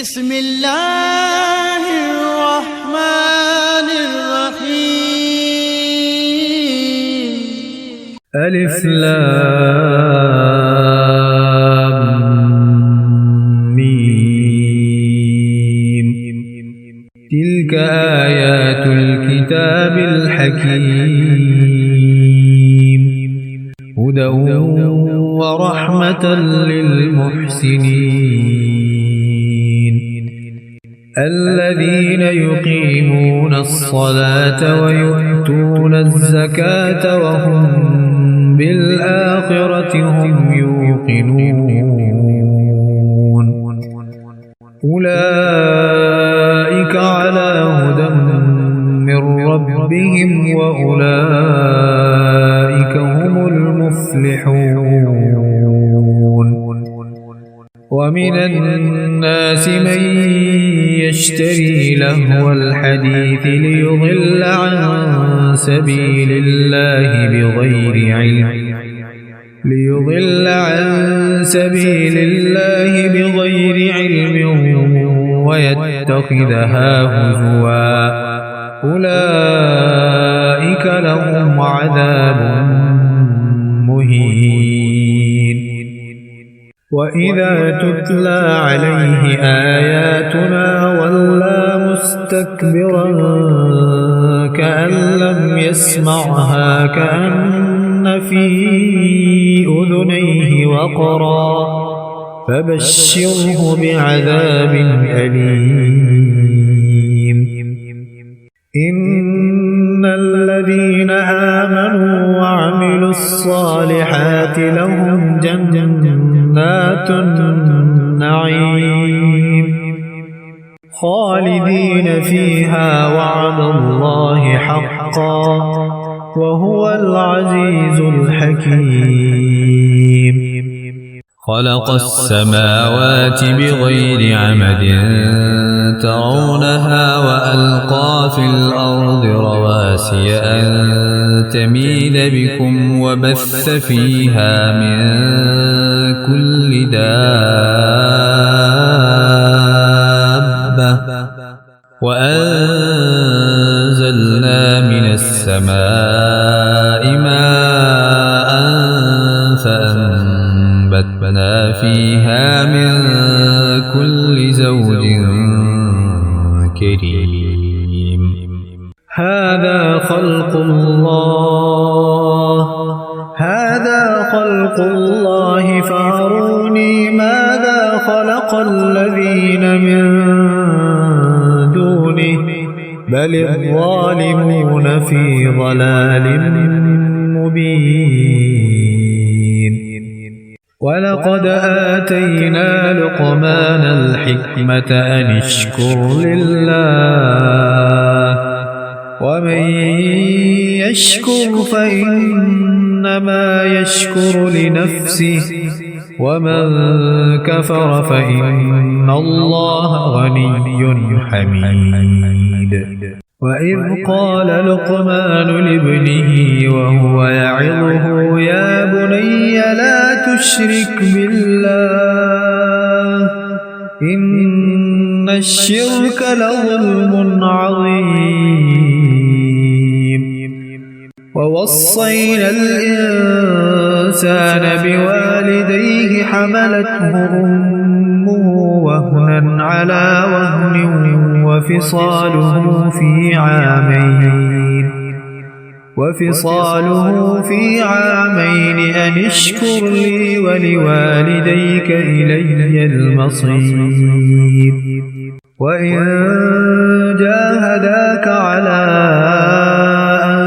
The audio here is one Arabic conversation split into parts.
بسم الله الرحمن الرحيم. ألف لام ميم. تلك آيات الكتاب الحكيم هدى ورحمة للمحسنين الذين يقيمون الصلاة ويؤتون الزكاة وهم بالآخرة هم يوقنون أولئك على هدى من ربهم وأولئك هم المفلحون. ومن الناس من يشتري لهو الحديث ليضل عن سبيل الله بغير علم ويتخذها هزوا أولئك لهم عذاب مهين. وإذا تتلى عليه آياتنا ولى مستكبرا كأن لم يسمعها كأن في أذنيه وقرا فبشره بعذاب أليم. إن الذين آمنوا وعملوا الصالحات لهم جنات النعيم خالدين فيها وعد الله حقا وهو العزيز الحكيم. خلق السماوات بغير عمد ترونها وألقى في الأرض رواسي أن تميد بكم وبث فيها من كل دابة وأنزلنا من السماء ماء فأنبتنا فيها من كل زوج كريم. هذا خلق الله فاروني ماذا خلق الذين من دونه بل الظالمون في ضلال مبين. ولقد آتينا لقمان الحكمة أن اشكر لله ومن يشكر فإنما يشكر لنفسه ومن كفر فإن الله غني حميد. وإذ قال لقمان لابنه وهو يعظه يا بني لا تشرك بالله إن الشرك لظلم عظيم. ووصينا الإنسان بوالديه حملته أمه وهنا على وهن وفصاله في عامين أن اشكر لي ولوالديك إلي المصير. وإن جاهداك على أن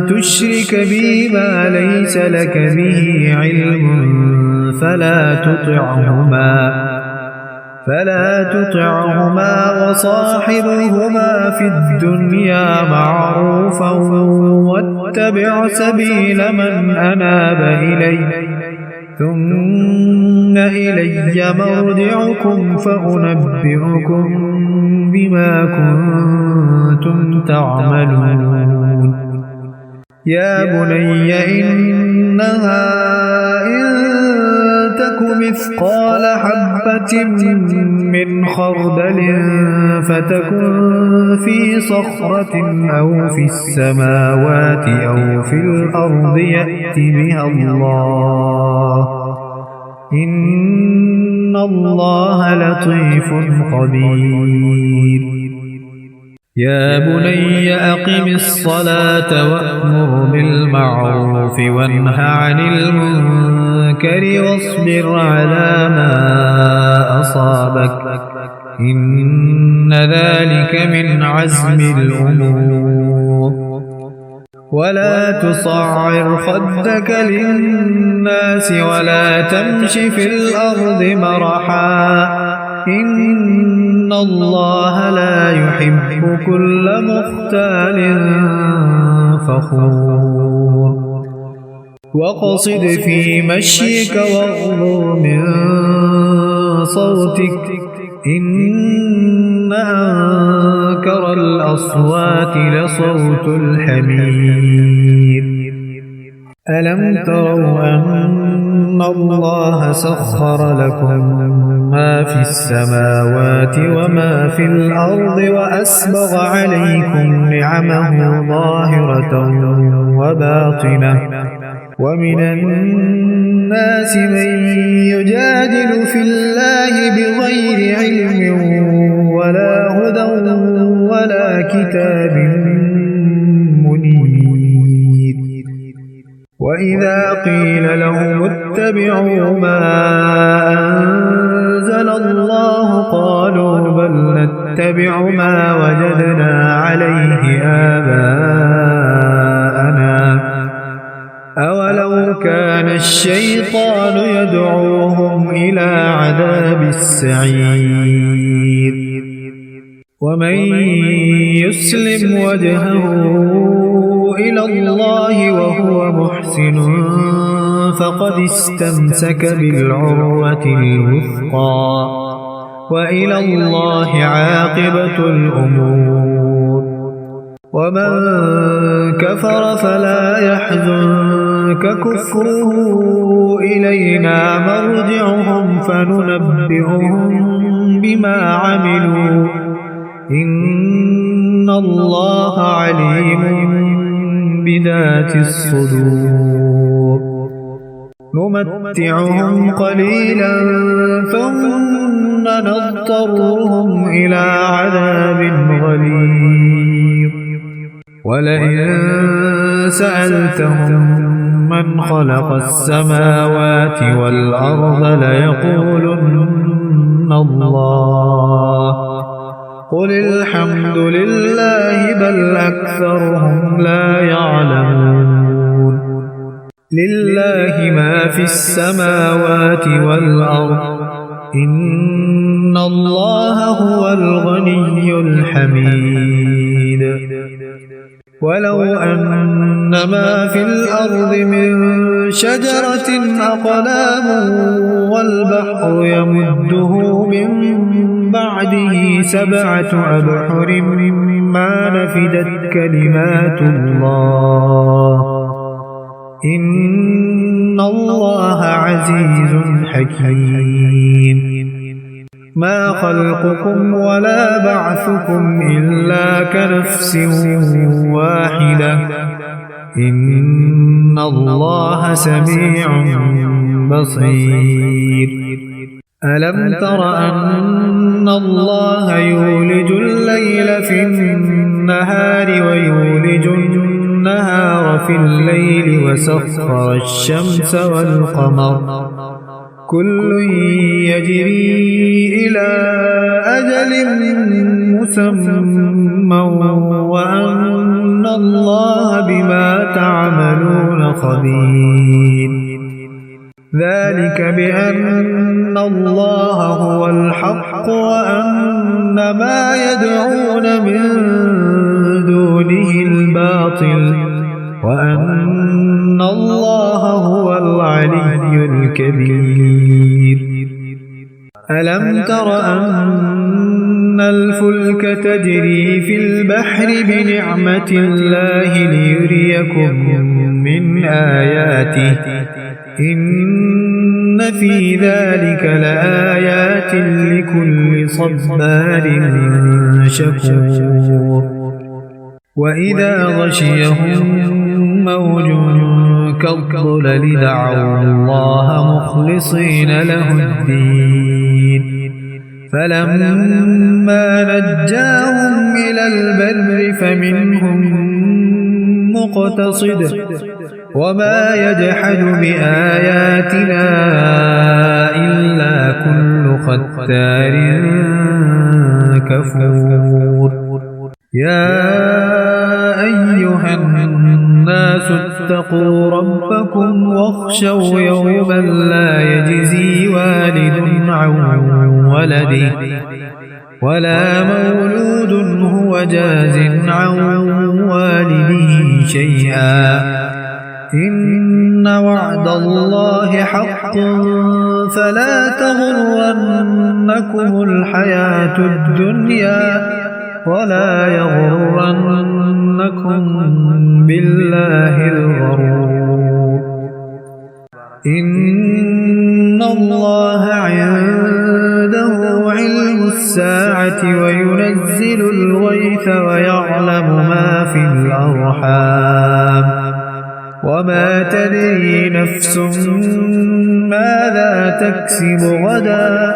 تشرك بي ما ليس لك به علم فلا تطعهما وصاحبهما في الدنيا معروفا واتبع سبيل من أناب إلي ثم إلي مرجعكم فأنبئكم بما كنتم تعملون. يا بني إنها إن تك مثقال حبة من خردل فتكن في صخرة أو في السماوات أو في الأرض يأت بها الله إن الله لطيف خبير يا بني أقم الصلاة وأمر بالمعروف وانه عن المنكر واصبر على ما أصابك إن ذلك من عزم الأمور ولا تصعر خدك للناس ولا تمش في الأرض مرحا إن الله لا يحب كل مختال فخور واقصد في مشيك واغضض من صوتك إن أنكر الأصوات لصوت الحمير ألم تروا أن الله سخر لكم ما في السماوات وما في الأرض وأسبغ عليكم نعمه ظاهرة وباطنة ومن الناس من يجادل في الله بغير علم ولا هدى ولا كتاب منير وإذا قيل لهم اتبعوا ما أنزل الله قالوا بل نتبع ما وجدنا عليه آباءنا أولو كان الشيطان يدعوهم إلى عذاب السعير ومن يسلم وجهه إلى الله وهو محسن فقد استمسك بالعروة الوثقى وإلى الله عاقبة الأمور ومن كفر فلا يحزنك كفره إلينا مرجعهم فننبئهم بما عملوا إن الله عليم بذات الصدور نمتعهم قليلا ثم نضطرهم إلى عذاب غليظ ولئن سألتهم من خلق السماوات والأرض ليقولن الله قل الحمد لله بل أكثرهم لا يعلمون لله ما في السماوات والأرض إن الله هو الغني الحميد ولو أن ما في الأرض من شجرة أقلام والبحر يمده من بعده 7 أبحر ما نفدت كلمات الله إن الله عزيز حكيم ما خلقكم ولا بعثكم إلا كنفس واحدة إن الله سميع بصير ألم تر أن الله يولج الليل في النهار ويولج النهار في الليل وسخر الشمس والقمر كل يجري إلى أجل مسمى وأن الله بما تعملون خبير ذلك بأن الله هو الحق وأن ما يدعون من دونه الباطل وأن الله هو العلي الكبير ألم تر أن الفلك تجري في البحر بنعمة الله ليريكم من آياته إن في ذلك لآيات لكل صبار شكور وإذا غشيهم موج كالظلل دعوا الله مخلصين له الدين فلما نجاهم إلى البر فمنهم مقتصد وما يجحد بآياتنا إلا كل ختار كفور يا أيها الناس اتقوا ربكم واخشوا يوما لا يجزي والد عن ولده ولا مولود هو جاز عن والده شيئا إن وعد الله حق فلا تغرنكم الحياة الدنيا ولا يغرنكم بالله الغرور إن الله عنده علم الساعة وينزل الغيث ويعلم ما في الأرحام وما تدري نفس ماذا تكسب غدا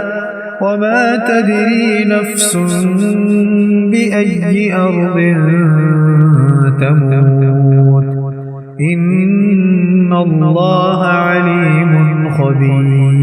وما تدري نفس بأي أرض تموت إن الله عليم خبير